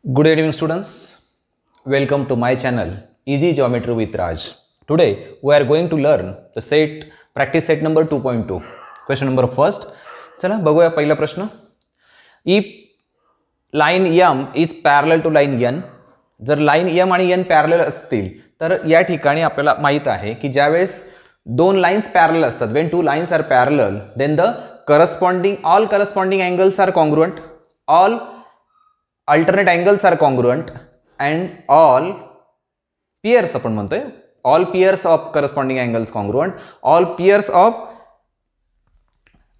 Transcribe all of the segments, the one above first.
Good evening students, welcome to my channel Easy Geometry with Raj. Today we are going to learn the practice set number 2.2. Question number first. चला बघूया पहिला प्रश्न. If line M is parallel to line N, जर line M आणि N parallel असतील तर या ठिकाणी आपल्याला माहित आहे की ज्यावेळेस दोन लाइन्स पॅरलल असतात, when two lines are parallel then the all corresponding angles are congruent, all alternate angles are congruent and all pairs आपण म्हणतोय all pairs of corresponding angles congruent, all pairs of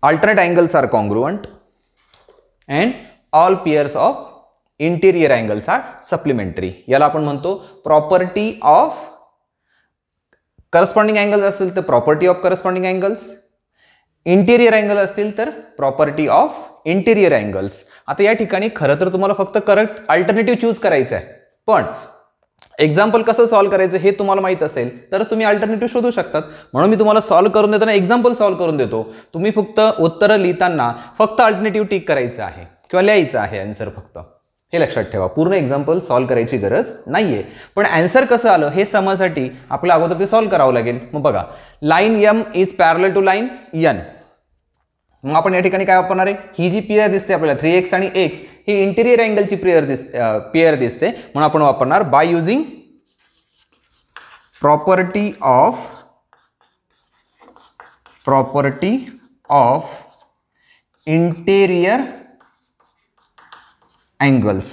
alternate angles are congruent and all pairs of interior angles are supplementary. याला आपण म्हणतो property of corresponding angles असतील तर property of corresponding angles, interior angle असतील तर property of interior angles. आता या ठिकाणी खरं तर तुम्हाला फक्त करेक्ट अल्टरनेटिव्ह चूज करायचं आहे, पण एक्झाम्पल कसं सॉल्व्ह करायचं हे तुम्हाला माहित असेल तर तुम्ही अल्टरनेटिव्ह शोधू शकतात. म्हणून मी तुम्हाला सॉल्व्ह करून देताना एक्झाम्पल सॉल्व्ह करून देतो. तुम्ही फक्त उत्तर लिहिताना फक्त अल्टरनेटिव्ह टिक करायचं आहे किंवा लिहायचं आहे आन्सर फक्त. हे लक्षात ठेवा, पूर्ण एक्झाम्पल सॉल्व्ह करायची गरज नाहीये, पण आन्सर कसं आलं हे समजण्यासाठी आपल्याला अगोदर ते सॉल्व्ह करावं लागेल. मग बघा, line M is parallel to line N. मग आपण या ठिकाणी काय वापरणार आहे, ही जी पेअर दिसते आपल्याला 3x आणि x ही इंटेरियर अँगलची पेअर दिसते, म्हणून आपण वापरणार bye using property of interior angles.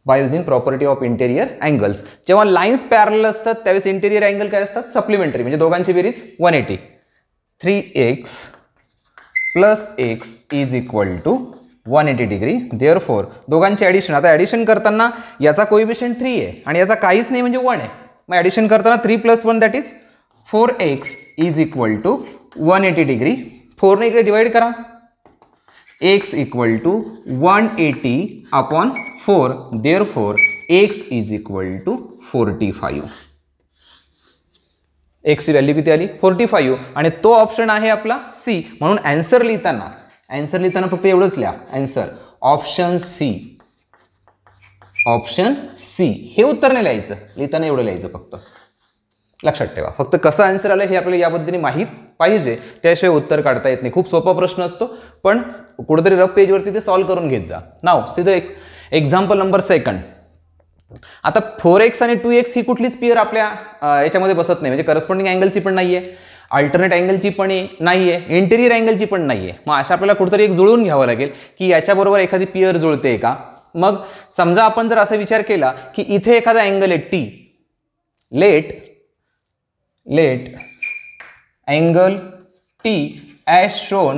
Bye using property of interior angles. जेव्हा लाइन्स पॅरलल असतात त्यावेळेस इंटेरियर अँगल काय असतात, सप्लिमेंटरी, म्हणजे दोघांची बेरीज 180. 3x plus x is equal to 180 degree. Therefore दोघांची ॲडिशन, आता ॲडिशन करताना याचा कोइफिशियंट 3 आहे आणि याचा काहीच नाही म्हणजे 1 आहे. मग ॲडिशन करताना 3 + 1 that is 4x is equal to 180 degree. 4 ने इकडे डिवाइड करा, x equal to 180 upon 4. Therefore x is equal to 45. x ची व्हॅल्यू किती आली, 45, आणि तो ऑप्शन आहे आपला सी. म्हणून आन्सर लिहिताना फक्त एवढंच लिहा, आन्सर ऑप्शन सी. हे उत्तर नाही लिहायचं, लिहिताना एवढं लिहायचं फक्त. लक्षात ठेवा, फक्त कसं आन्सर आलं हे आपल्याला याबद्दल माहीत पाहिजे, त्याशिवाय उत्तर काढता येत नाही. खूप सोपा प्रश्न असतो, पण कुठेतरी रफ पेजवरती ते सॉल्व्ह करून घेत जा. नाव सीधं एक्झाम्पल नंबर सेकंड. आता 4x आणि 2x ही कुठलीच पेअर आपल्या याच्यामध्ये बसत नाही, म्हणजे करस्पॉन्डिंग अँगलची पण नाहीये, अल्टरनेट अँगलची पण नाहीये, इंटेरियर अँगलची पण नाहीये. मग अशा आपल्याला कुठेतरी एक जुळवून घ्यावं लागेल की याच्याबरोबर एखादी पेअर जुळते का. मग समजा आपण जर असा विचार केला की इथे एखादा अँगल आहे T, let angle T as shown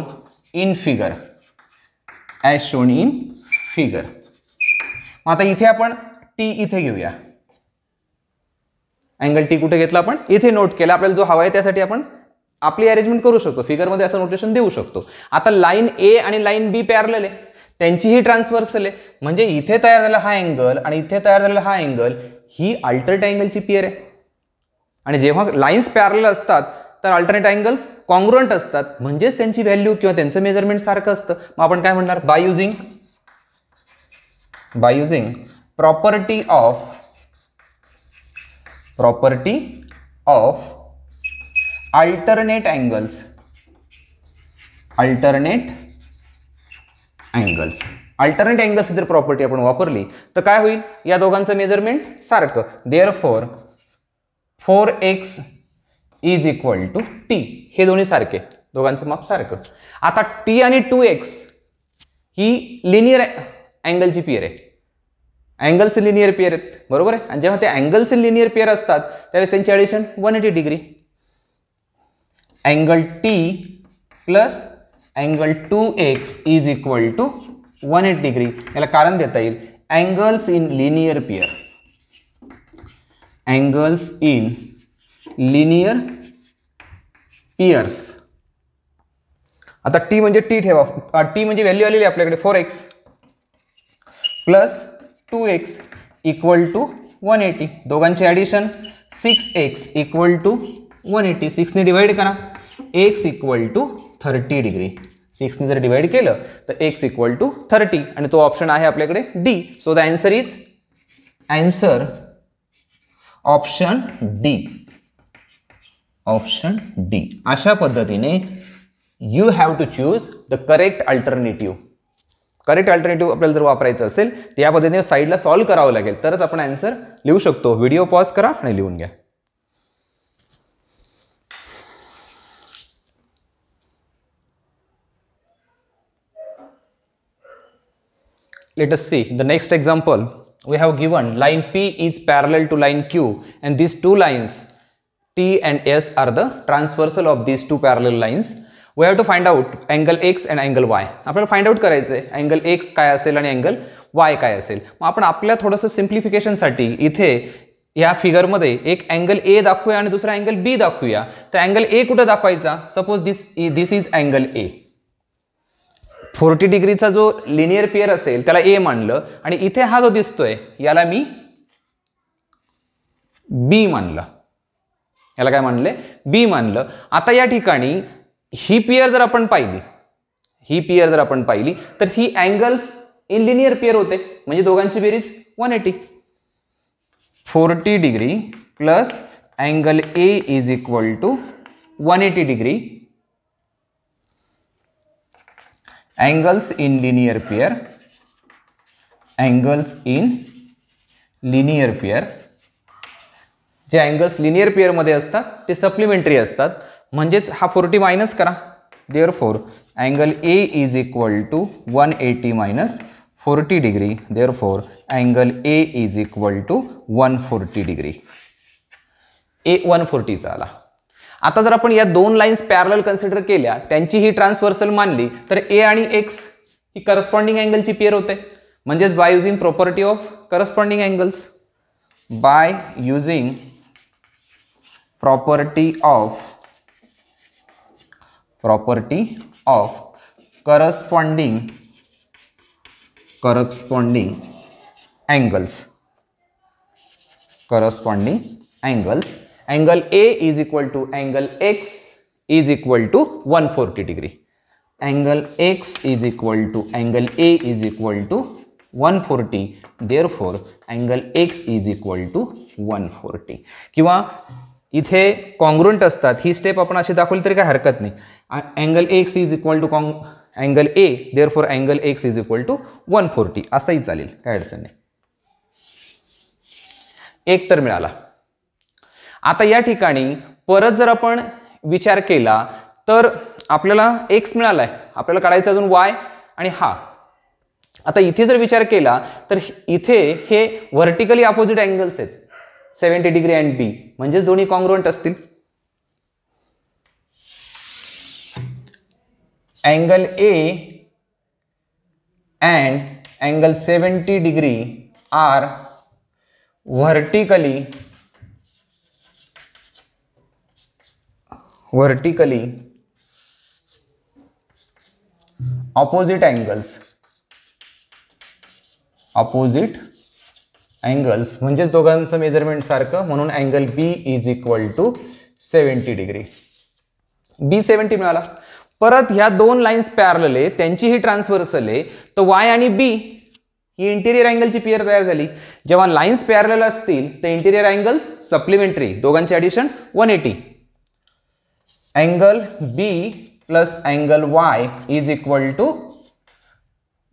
in figure. आता इथे आपण T इथे घेऊया. अँगल T कुठे घेतला आपण, इथे नोट केला. आपल्याला जो हवा आहे त्यासाठी आपण आपली अरेंजमेंट करू शकतो, फिगर मध्ये असं नोटेशन देऊ शकतो. आता लाईन ए आणि लाईन बी पॅरलल आहे, त्यांचीही ट्रान्सव्हर्सल आहे, म्हणजे इथे तयार झालेला हा अँगल आणि इथे तयार झालेला हा अँगल ही अल्टरनेट अँगलची पेअर आहे. आणि जेव्हा लाइन्स पॅरलल असतात तर अल्टरनेट अँगल्स कॉन्ग्रुएंट असतात, म्हणजेच त्यांची व्हॅल्यू किंवा त्यांचं मेजरमेंट सारखं असतं. मग आपण काय म्हणणार, by using property of alternate angles. Alternate angles जर प्रॉपर्टी आपण वापरली तर काय होईल, या दोघांचं मेजरमेंट सारखं. Therefore 4x is equal to T. हे दोन्ही सारखे, दोघांचं माप सारखं. आता टी आणि 2x ही लिनियर अँगलची पेअर आहे, अँगल्स लिनियर पेअर आहेत, बरोबर आहे. आणि जेव्हा ते अँगल्स लिनियर पेअर असतात त्यावेळेस त्यांची addition 180 degree. Angle T plus angle 2x is equal to 180 degree. याला कारण देता येईल angles in linear pair. Angles in linear pairs. आता टी म्हणजे टी ठेवा, टी म्हणजे व्हॅल्यू आलेली आपल्याकडे 4x plus 2x equal to 180. दोघांची ॲडिशन 6x इक्वल टू 180. 6 ने डिवाइड करा, x इक्वल टू 30 डिग्री. 6ने जर डिवाइड केलं तर x इक्वल टू 30 आणि तो ऑप्शन आहे आपल्याकडे D. So the answer is answer option D. Option D. अशा पद्धतीने you have to choose the correct alternative. Correct alternative आपल्याला जर वापरायचं असेल तर या पद्धतीने साईडला सॉल्व्ह करावं लागेल तरच आपण आन्सर लिहू शकतो. व्हिडिओ पॉज करा आणि लिहून घ्या. Let us see the next example. We have given line P is parallel to line Q and these two lines T and S are the transversal of these two parallel lines. We have to find out angle X and angle Y. आपल्याला find out करायचं आहे angle X काय असेल आणि angle Y काय असेल. मग आपण आपल्या थोडंसं सिम्प्लिफिकेशनसाठी इथे या फिगरमध्ये एक अँगल A दाखवूया आणि दुसरा अँगल B दाखवूया. तर अँगल A कुठं दाखवायचा. Suppose this is angle A. 40 डिग्रीचा जो लिनियर पेअर असेल त्याला ए मानलं आणि इथे हा जो दिसतोय याला मी बी मानलं. याला काय मानले बी मानलं. आता या ठिकाणी ही पेअर जर आपण पाहिली तर ही अँगल्स इन लिनियर पेअर होते म्हणजे दोघांची बेरीज 180. 40 degree plus angle A is equal to 180 degree. Angles in linear pair, angles in linear pair. जे अँगल्स लिनियर पेअर मध्ये असतात ते सप्लिमेंटरी असतात म्हणजेच हा 40 मायनस करा. Therefore angle A is equal to 180 minus 40 degree. Therefore angle A is equal to 140 degree. A 140 चा आला. आता जर आपण या दोन लाईन्स पॅरलल कन्सिडर केल्या त्यांची ही ट्रान्सव्हर्सल मानली तर ए आणि एक्स ही करस्पॉन्डिंग अँगलची पेअर होते म्हणजेच bye using property of corresponding angles. Bye using property of corresponding angles. Angle A is equal to angle X is equal to 140 degree. Angle X is equal to angle A is equal to 140. Therefore, angle X is equal to 140. किंवा इथे congruent असतात ही step आपण अशी दाखवली तरी काय हरकत नाही. Angle X is equal to angle A. Therefore, angle X is equal to 140. असंही चालेल काय अडचण नाही. एक तर मिळाला. आता या ठिकाणी परत जर आपण विचार केला तर आपल्याला x मिळालाय. आपल्याला काढायचं अजून y आणि हा. आता इथे जर विचार केला तर इथे हे व्हर्टिकली अपोजिट अँगल्स आहेत 70 डिग्री अँड बी म्हणजेच दोन्ही कॉन्ग्रुएंट असतील. Angle A and angle 70 degree are vertically opposite angles म्हणजेच दोघांचं मेजरमेंट सारखं म्हणून angle B is equal to 70 degree. B 70 मिळाला. परत ह्या दोन लाईन्स पॅरलल आहे त्यांची ही ट्रान्सव्हर्सल आहे तर वाय आणि बी ही इंटिरियर अँगलची पेअर तयार झाली. जेव्हा लाईन्स पॅरलल असतील तर इंटिरियर अँगल्स सप्लिमेंटरी दोघांचे addition 180. Angle B plus angle Y is equal to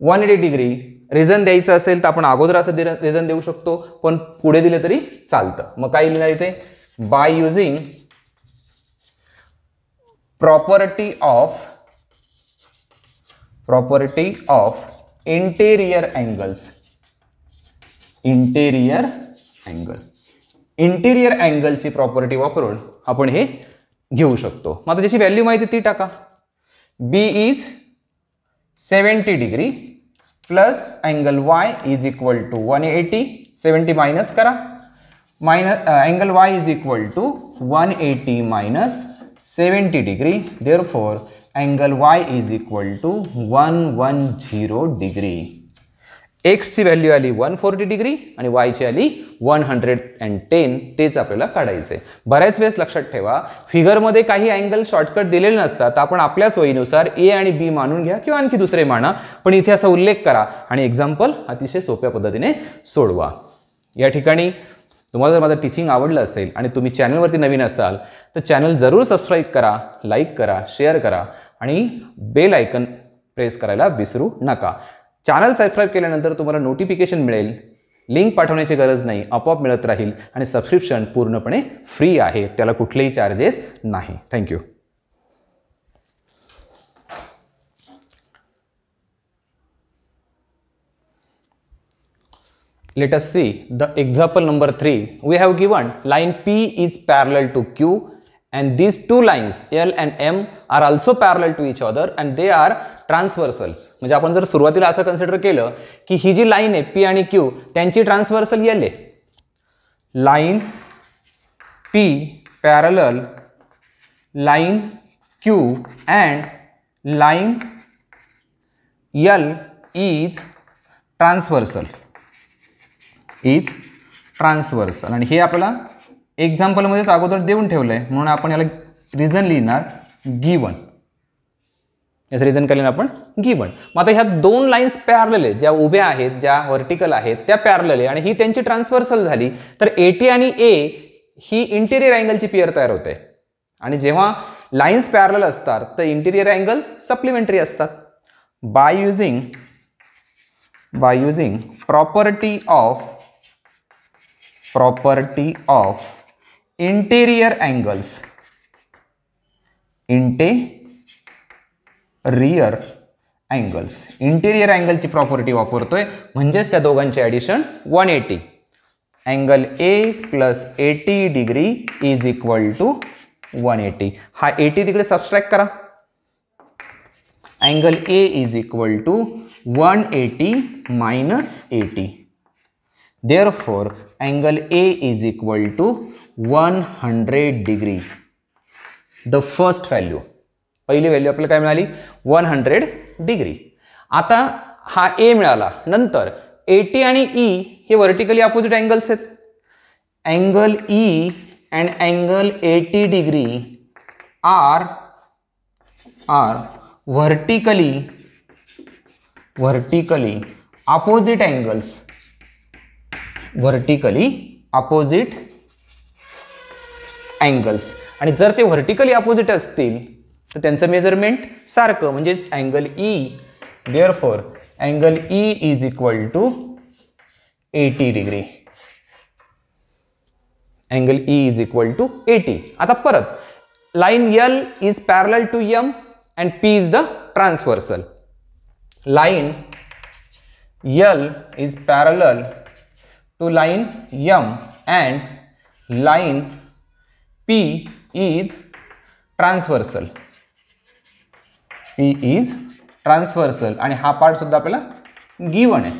180 degree. Reason द्यायचं असेल तर आपण अगोदर असं रिझन देऊ शकतो पण पुढे दिले तरी चालतं. मग काय लिहिणार इथे bye using property of interior अँगलची प्रॉपर्टी वापरून आपण हे घेऊ शकतो. मग आता ज्याची व्हॅल्यू माहिती ती टाका. B is 70 degree plus angle Y is equal to 180. 70 minus करा. Angle Y is equal to 180 minus 70 degree. Therefore angle Y is equal to 110 degree. एक्सची व्हॅल्यू आली 140 डिग्री आणि वायची आली 110 110 तेच आपल्याला काढायचे. बऱ्याच वेळेस लक्षात ठेवा, फिगरमध्ये काही अँगल शॉर्टकट दिलेले नसतात. आपण आपल्या सोयीनुसार ए आणि बी मानून घ्या किंवा आणखी दुसरे माना, पण इथे असा उल्लेख करा आणि एक्झाम्पल अतिशय सोप्या पद्धतीने सोडवा. या ठिकाणी तुम्हाला जर माझं टीचिंग आवडलं असेल आणि तुम्ही चॅनलवरती नवीन असाल तर चॅनल जरूर सबस्क्राईब करा, लाईक करा, शेअर करा आणि बेल आयकन प्रेस करायला विसरू नका. चॅनल सबस्क्राईब केल्यानंतर तुम्हाला नोटिफिकेशन मिळेल, लिंक पाठवण्याची गरज नाही, आपोआप मिळत राहील आणि सबस्क्रिप्शन पूर्णपणे फ्री आहे, त्याला कुठलेही चार्जेस नाही. Thank you. Let us see the example number 3. We have given line P is parallel to Q and these two lines L and M are also parallel to each other and they are transversals. म्हणजे आपण जर सुरुवातीला असं consider केलं की ही जी line आहे P आणि Q त्यांची ट्रान्सव्हर्सल L आहे. Line P parallel line Q and line L is transversal. Is transversal आणि हे आपल्याला एक्झाम्पलमध्येच अगोदर देऊन ठेवलं आहे म्हणून आपण याला रिझन लिहिणार गिवन. याचं रिझन काय लिहिणार आपण गिवन. मग आता ह्या दोन लाईन्स पॅरलल आहेत, ज्या उभ्या आहेत, ज्या व्हर्टिकल आहेत त्या पॅरलल आहे आणि ही त्यांची ट्रान्सव्हर्सल झाली तर एटी आणि ए ही इंटिरियर अँगलची पेअर तयार होते आणि जेव्हा लाईन्स पॅरलल असतात तर इंटिरियर अँगल सप्लिमेंटरी असतात. By using property of interior अँगलची प्रॉपर्टी वापरतोय म्हणजेच त्या दोघांचे addition 180. Angle A plus 80 degree is equal to 180. हा 80 तिकडे सबस्ट्रॅक्ट करा. Angle A is equal to 180 minus 80. Therefore, angle A is equal to 100 degree. The first value. पहिली value आपल्याला काय मिळाली 100 डिग्री. आता हा A मिळाला. नंतर 80 आणि E हे व्हर्टिकली अपोजिट अँगल्स आहेत. Angle E and angle 80 degree are vertically opposite angles. आणि जर ते व्हर्टिकली अपोजिट असतील तर त्यांचं मेजरमेंट सारखं म्हणजेच angle E. Therefore angle E is equal to 80 degree. Angle E is equal to 80. आता परत line L is parallel to M and P is the transversal. Line L is parallel to line M and line P is transversal. आणि हा part सुद्धा आपल्याला given आहे.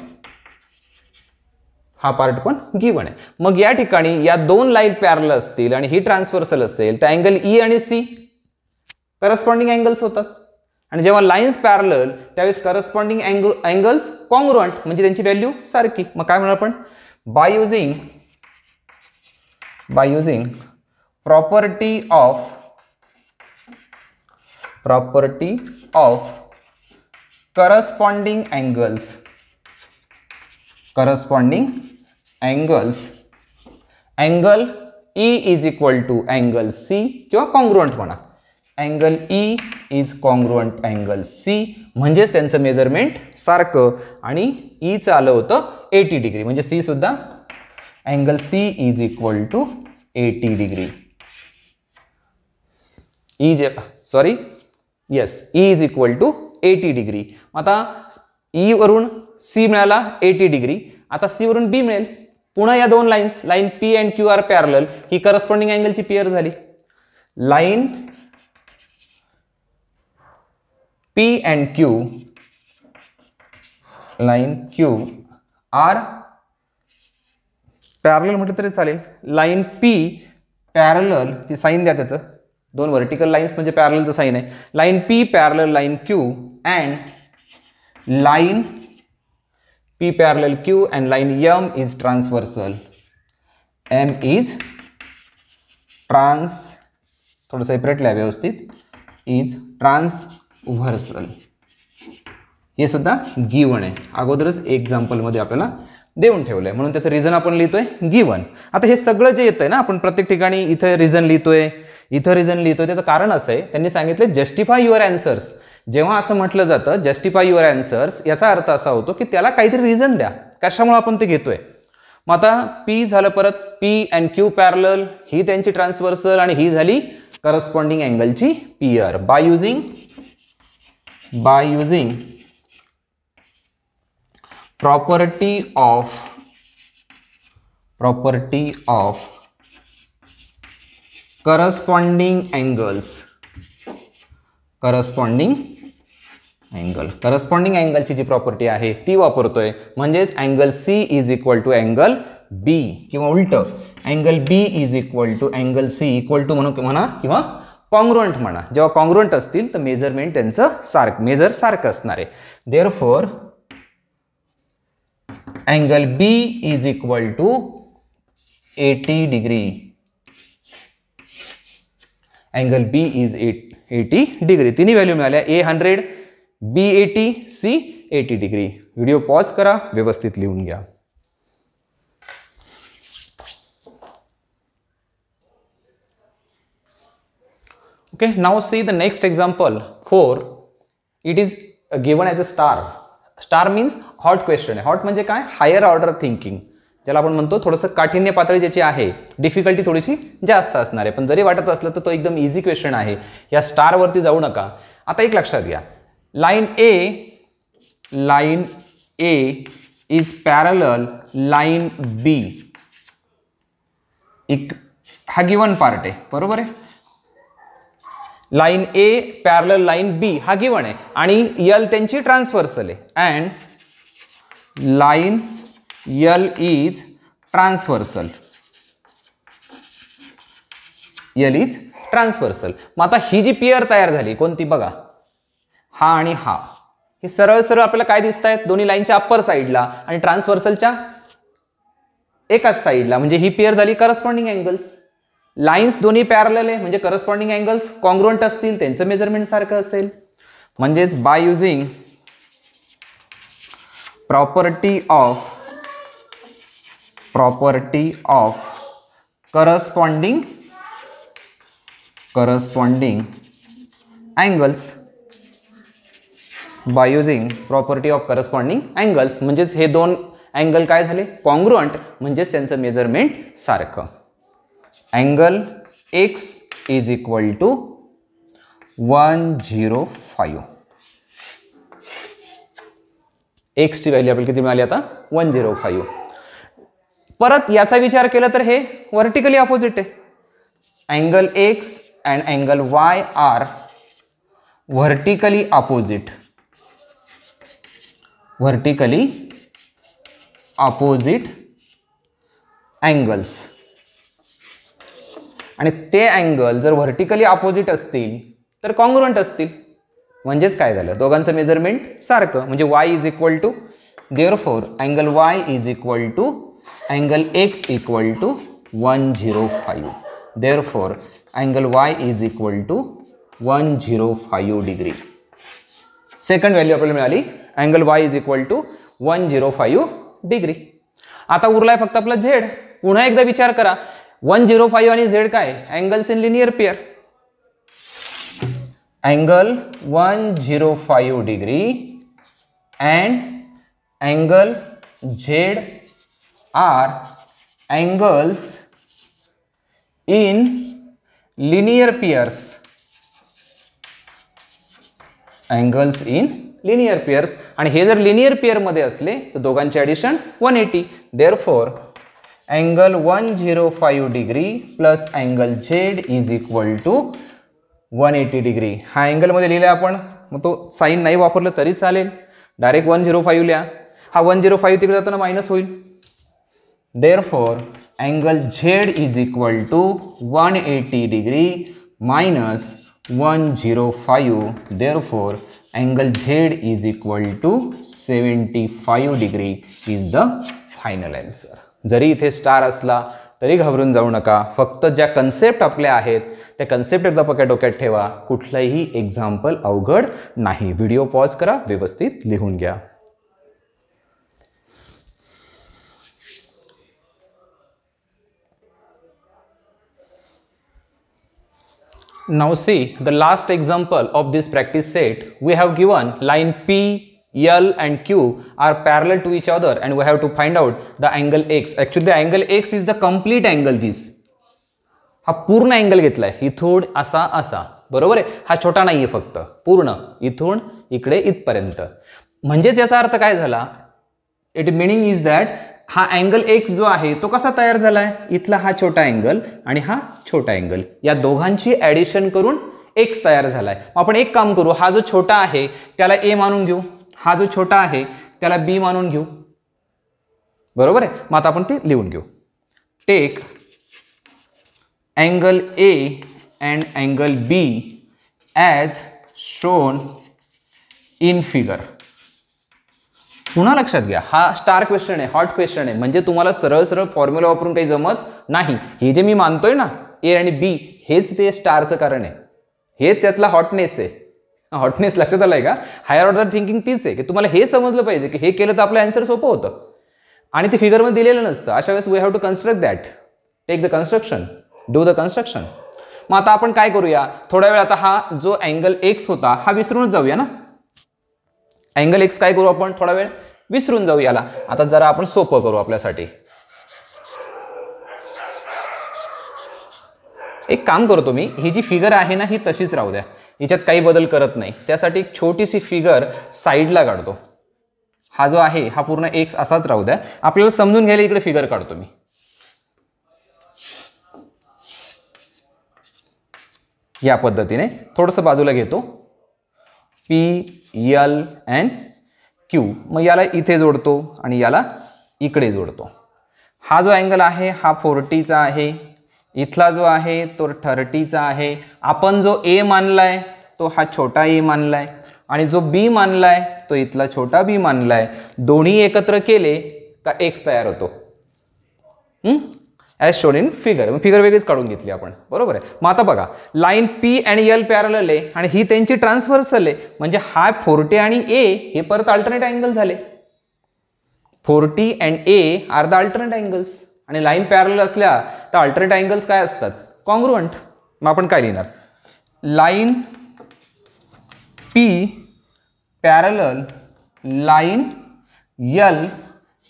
हा part पण given आहे. मग या ठिकाणी या दोन लाईन पॅरलल असतील आणि ही ट्रान्सव्हर्सल असेल तर अँगल E आणि C करस्पॉन्डिंग अँगल्स होतात आणि जेव्हा लाईन्स पॅरलल त्यावेळेस करस्पॉन्डिंग अँगल्स कॉन्ग्रुअंट म्हणजे त्यांची व्हॅल्यू सारखी. मग काय म्हणणार आपण by using property of corresponding angles angle E is equal to angle C किंवा कॉन्ग्रुअंट म्हणा. Angle E is congruent angle C म्हणजेच त्यांचं मेजरमेंट सारखं आणि Eचं आलं होतं 80 डिग्री म्हणजे C सुद्धा angle C is equal to 80 degree. E is equal to 80 degree. आता E वरून C मिळाला 80 डिग्री. आता C वरून B मिळेल. पुन्हा या दोन lines line P and Q are parallel ही करस्पॉन्डिंग अँगलची पेअर झाली. Line P and Q are parallel म्हटलं तरी चालेल. लाईन P पॅरलल ती साईन द्या, त्याचं दोन व्हर्टिकल लाईन्स म्हणजे पॅरललचं साईन आहे. Line P parallel line Q and line P parallel Q and line M is transversal. M is trans, थोडं सेपरेट लिहा व्यवस्थित, इज ट्रान्सव्हर्सल. हे सुद्धा गिवन आहे, अगोदरच एक्झाम्पलमध्ये आपल्याला देऊन ठेवलंय, म्हणून त्याचं रिझन आपण लिहितोय गिवन. आता हे सगळं जे येतंय ना, आपण प्रत्येक ठिकाणी इथं रिझन लिहितोय, इथं रिझन लिहितोय, त्याचं कारण असं आहे, त्यांनी सांगितलं जस्टिफाय युअर अँसर्स. जेव्हा असं म्हटलं जातं जस्टिफाय युअर अँसर्स, याचा अर्थ असा होतो की त्याला काहीतरी रिझन द्या, कशामुळे आपण ते घेतोय. मग आता पी झालं, परत पी अँड क्यू पॅरलल, ही त्यांची ट्रान्सव्हर्सल, आणि ही झाली करस्पॉन्डिंग अँगलची pair. By using property of corresponding अँगलची जी प्रॉपर्टी आहे ती वापरतोय. म्हणजेच angle C is equal to angle B, किंवा उलट angle B is equal to angle C equal to म्हणा किंवा कॉन्ग्रुएंट म्हणा. जेव्हा कॉन्ग्रुएंट असतील तर मेजरमेंट त्यांचं मेजर सारखं असणार आहे. Therefore angle B is equal to 80 degree. Angle B is 80 degree. तिन्ही व्हॅल्यू मिळाल्या, A 100, B 80, C 80 degree. Video pause करा, व्यवस्थित लिहून घ्या. Okay, now see the next example 4. It is given as a star. Star means hot question. Hot म्हणजे काय, higher order thinking, ज्याला आपण म्हणतो थोडंसं काठिण्य पातळी ज्याची आहे, डिफिकल्टी थोडीशी जास्त असणार आहे. पण जरी वाटत असलं तर तो एकदम इझी क्वेश्चन आहे. या स्टारवरती जाऊ नका. आता एक लक्षात घ्या, line A is parallel line B. हा गिवन पार्ट आहे, बरोबर आहे. Line A parallel line B हा गिवन आहे, आणि यल त्यांची ट्रान्सव्हर्सल आहे. And line L is transversal. मग आता ही जी पेअर तयार झाली कोणती बघा, हा आणि हा, हे सरळ सरळ आपल्याला काय दिसत आहेत, दोन्ही लाईनच्या अप्पर साईडला आणि ट्रान्सव्हर्सलच्या एकाच साईडला. म्हणजे ही पेअर झाली करस्पॉन्डिंग अँगल्स. लाईन्स दोन्ही पॅरलल आहे म्हणजे करस्पॉन्डिंग अँगल्स कॉन्ग्रुएंट असतील, त्यांचं मेजरमेंट सारखं असेल. म्हणजेच bye using property of corresponding angles, bye using property of corresponding angles, म्हणजेच हे दोन अँगल काय झाले, कॉन्ग्रुएंट, म्हणजेच त्यांचं मेजरमेंट सारखं. Angle X is equal to 105. एक्सची व्हॅल्यू आपल्याला किती मिळाली आता, 105. परत याचा विचार केला तर हे व्हर्टिकली अपोजिट आहे. Angle X and angle Y are vertically opposite. Angles, आणि ते अँगल जर व्हर्टिकली अपोजिट असतील तर कॉन्ग्रुएंट असतील. म्हणजेच काय झालं, दोघांचं मेजरमेंट सारखं. म्हणजे y is equal to, therefore angle y is equal to angle x equal to 105. Therefore angle y is equal to 105 degree. Second value आपल्याला मिळाली, angle y is equal to 105 degree. आता उरलाय फक्त आपला z. पुन्हा एकदा विचार करा, 105 आणि z काय, angles in linear pair. Angle 105 degree and angle z are angles in linear pairs. Angles in linear pairs, आणि हे जर लिनियर पेअर मध्ये असले तर दोघांचे addition 180. Therefore angle 105 degree plus angle z is equal to 180 degree. हा अँगलमध्ये लिहिला आपण, मग तो साईन नाही वापरलं तरी चालेल, डायरेक्ट 105 लिहा. हा 105 तिकडे जाताना मायनस होईल. Therefore angle z is equal to 180 degree minus 105. Therefore angle z is equal to 75 degree is the final answer. जरी इथे स्टार असला तरी घाबरून जाऊ नका. फक्त ज्या कन्सेप्ट आपल्या आहेत त्या कन्सेप्ट एकदा डोक्यात ठेवा. कुठलंही एक्झाम्पल अवघड नाही. व्हिडिओ पॉज करा, व्यवस्थित लिहून घ्या. Now see the last example of this practice set. We have given line P, L and Q are parallel to each other and we have to find out the angle X. Actually the angle X is the complete angle this. हा पूर्ण angle घेतलाय, इथून असा असा, बरोबर आहे. हा छोटा नाहीये, फक्त पूर्ण इथून इकडे इथपर्यंत. म्हणजेच याचा अर्थ काय झाला, इट मीनिंग इज दॅट हा अँगल एक्स जो आहे तो कसा तयार झालाय, इथला हा छोटा अँगल आणि हा छोटा अँगल, या दोघांची ऍडिशन करून एक्स तयार झालाय. आपण एक काम करू, हा जो छोटा आहे त्याला ए मानून घेऊ, हा जो छोटा आहे त्याला बी मानून घेऊ, बरोबर आहे. मग आता आपण ते लिहून घेऊ. Take angle A and angle B as shown in figure. पुन्हा लक्षात घ्या, हा स्टार क्वेश्चन आहे, हॉट क्वेश्चन आहे. म्हणजे तुम्हाला सरळ सरळ फॉर्म्युला वापरून काही जमत नाही. हे जे मी मानतोय ना ए आणि बी, हेच ते स्टारचं कारण आहे, हेच त्यातला हॉटनेस आहे. हॉटनेस लक्षात आलाय का. हायर ऑर्डर थिंकिंग तीच आहे की तुम्हाला हे समजलं पाहिजे की हे केलं तर आपलं आन्सर सोपं होतं आणि ते फिगरमध्ये दिलेलं नसतं. अशा वेळेस we have to construct that. Take the construction, do the construction. मग आता आपण काय करूया, थोड्या वेळ आता हा जो अँगल एक्स होता हा विसरूनच जाऊया ना. अँगल एक्स काय करू आपण, थोडा वेळ विसरून जाऊ याला. आता जरा आपण सोपं करू आपल्यासाठी. एक काम करतो मी, ही जी फिगर आहे ना ही तशीच राहू द्या, हिच्यात काही बदल करत नाही. त्यासाठी एक छोटीशी फिगर साईडला काढतो. हा जो आहे हा पूर्ण एक्स असाच राहू द्या. आपल्याला समजून घ्यायला इकडे फिगर काढतो मी. या पद्धतीने थोडंसं बाजूला घेतो. P L and Q. मग याला इथे जोडतो आणि याला इकडे जोडतो. हा जो अँगल आहे हा 40चा आहे, इथला जो आहे तो 30चा आहे. आपण जो ए मानलाय तो हा छोटा ए मानलाय आणि जो बी मानलाय तो इथला छोटा बी मानलाय. दोन्ही एकत्र केले का एक्स तयार होतो, as shown in figure. Figure वेगळीच काढून घेतली आपण, बरोबर आहे. मग आता बघा, लाईन पी आणि एल पॅरलल आहे आणि ही त्यांची ट्रान्सव्हर्सल आहे. म्हणजे हा 40 आणि ए हे परत अल्टरनेट अँगल झाले. 40 and A are the alternate angles. आणि लाईन पॅरलल असल्या तर अल्टरनेट अँगल्स काय असतात, कॉन्ग्रुएंट. मग आपण काय लिहिणार, line P parallel line L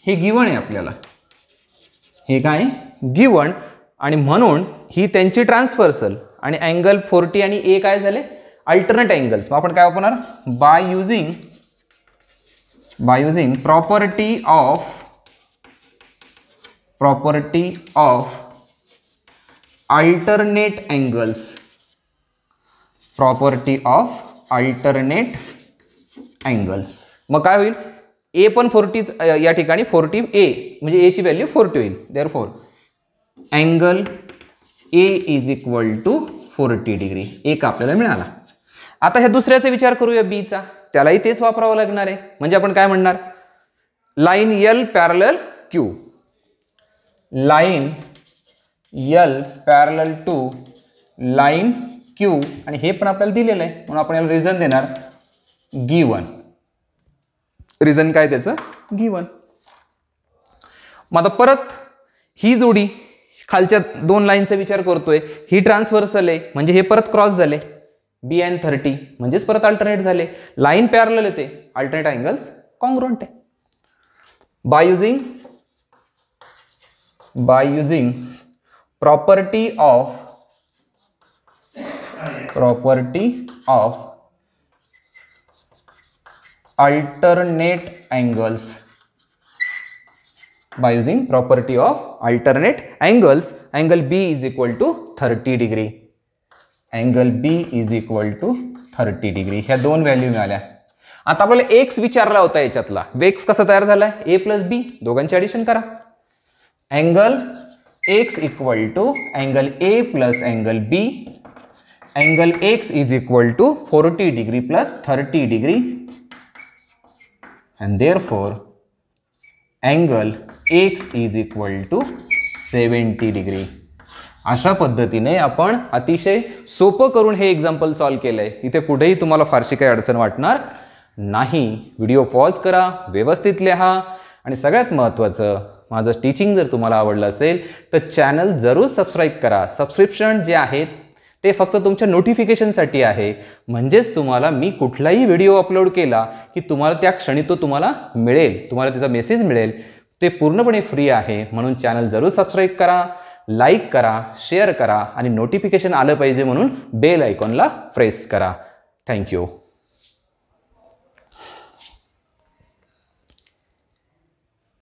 हे गिवन आहे आपल्याला, हे काय गिवन. आणि म्हणून ही त्यांची ट्रान्सव्हर्सल आणि अँगल 40 आणि ए काय झाले अल्टरनेट अँगल्स. मग आपण काय वापरणार, bye using property of alternate angles. Property of alternate angles. मग काय होईल, ए पण 40 या ठिकाणी 40 ए म्हणजे ए ची व्हॅल्यू 40 होईल. Therefore angle A is equal to 40 degree. एक आपल्याला मिळाला. आता ह्या दुसऱ्याचा विचार करूया बीचा, त्यालाही तेच वापरावं लागणार आहे. म्हणजे आपण काय म्हणणार, line L parallel Q. Line L parallel to line Q आणि हे पण आपल्याला दिलेलं आहे म्हणून आपण याला रिझन देणार गिवन. रिझन काय त्याचं, गिवन. मग आता परत ही जोडी खालच्या दोन लाईनचा विचार करतोय, ही ट्रान्सव्हर्सल आहे म्हणजे हे परत क्रॉस झाले, बी अँड 30 म्हणजेच परत अल्टरनेट झाले. लाईन पॅरलल येते, अल्टरनेट अँगल्स कॉन्ग्रुएंट आहे. Bye using property of alternate angles. By using property of alternate angles, angle B is equal to 30 degree. Angle B is equal to 30 degree. ह्या दोन value मिळाल्या. आता आपल्याला x विचारला होता याच्यातला. एक्स कसा तयार झालाय, ए प्लस बी, दोघांची ऍडिशन करा. Angle X equal to angle A plus angle B. Angle X is equal to 40 degree plus 30 degree. And therefore angle x is equal to 70 degree. अशा पद्धतीने आपण अतिशय सोपं करून हे एक्झाम्पल सॉल्व केलंय. इथे कुठेही तुम्हाला फारशी काही अडचण वाटणार नाही. व्हिडिओ पॉज करा, व्यवस्थित लिहा आणि सगळ्यात महत्त्वाचं, माझं टीचिंग जर तुम्हाला आवडलं असेल तर चॅनल जरूर सबस्क्राईब करा. सबस्क्रिप्शन जे आहेत ते फक्त तुमच्या नोटिफिकेशनसाठी आहे. म्हणजेच तुम्हाला मी कुठलाही व्हिडिओ अपलोड केला की तुम्हाला त्या क्षणी तो तुम्हाला मिळेल, तुम्हाला त्याचा मेसेज मिळेल. ते पूर्णपणे फ्री आहे. म्हणून चॅनल जरूर सबस्क्राईब करा, लाईक करा, शेअर करा आणि नोटिफिकेशन आलं पाहिजे म्हणून बेल आयकॉनला प्रेस करा. थँक्यू.